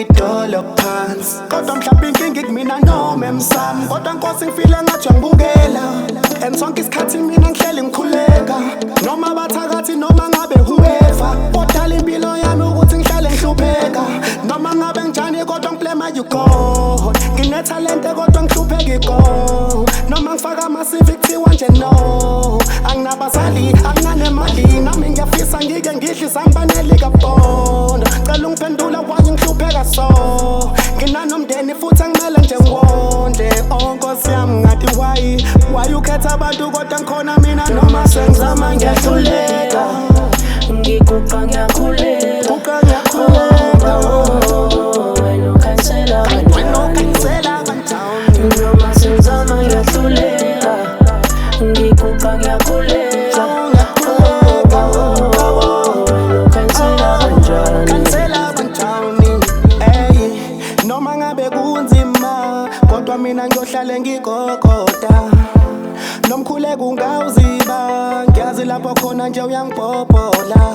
idolo phansi. Kodwa mhlawumbe inkinga ikumina noma emsamo, kodwa nkosi ngifile ngathi uyangibukela. And sonke isikhathi mina ngihleli ngikhuleka, noma bathakathi noma ngabe whoever. Odala impilo yami ukuthi ngihlale ngihlupheka, noma ngabe njani kodwa ngiblame you God. Nginetalente kodwa ngihlupheka iko, noma ngifaka ama-CV kuthiwa nje no. Anginabazali, anginanemali, nami ngiyafisa ngike ngihle isambaneli kabona. Cela ungiphendula why ngihlupheka so, nginanomndeni futhi angimele nje ngiwondle. Oh Nkosi yami ngathi why ukhetha abantu kodwa ngikhona mina noma sengizama ngiyahluleka. Ngiguqa ngiyakhuleka, wena ukhansela kanjani? Noma sengizama ngiyahluleka, ngiguqa ngiyakhuleka, wena ukhansela kanjani? Noma ngabe kunzima kodwa mina ngiyohlale ngikokoda, nomkhuleko ungawuziba, ngiyazi lapho khona nje uyangibhobhola.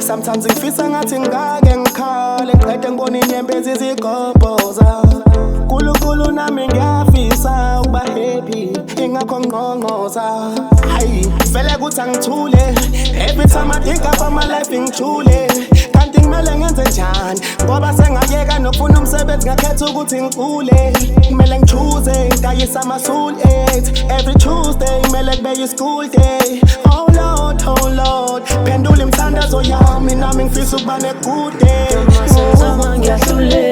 Sometimes ngifisa ngathi ngake ngikhale, ngiqede ngibona inyembezi zigobhoza. Nkulunkulu nami ngiyafisa ukuba happy, ingakho nginqonqoza. Hayi vele kuthi angithule, every time I think about my life ngijule. Kanti ngimele ngenze njani ngoba sengayeka nokufuna umsebenzi, ngakhetha ukuthi ngicule. Kumele ngichuze ngayisa ama-soul 8 every Tuesday, kumele kube yi-school day. Oh Lord, phendula imithandazo yami, nami ngifisa ukuba ne-good day. Noma sengizama ngiyahluleka.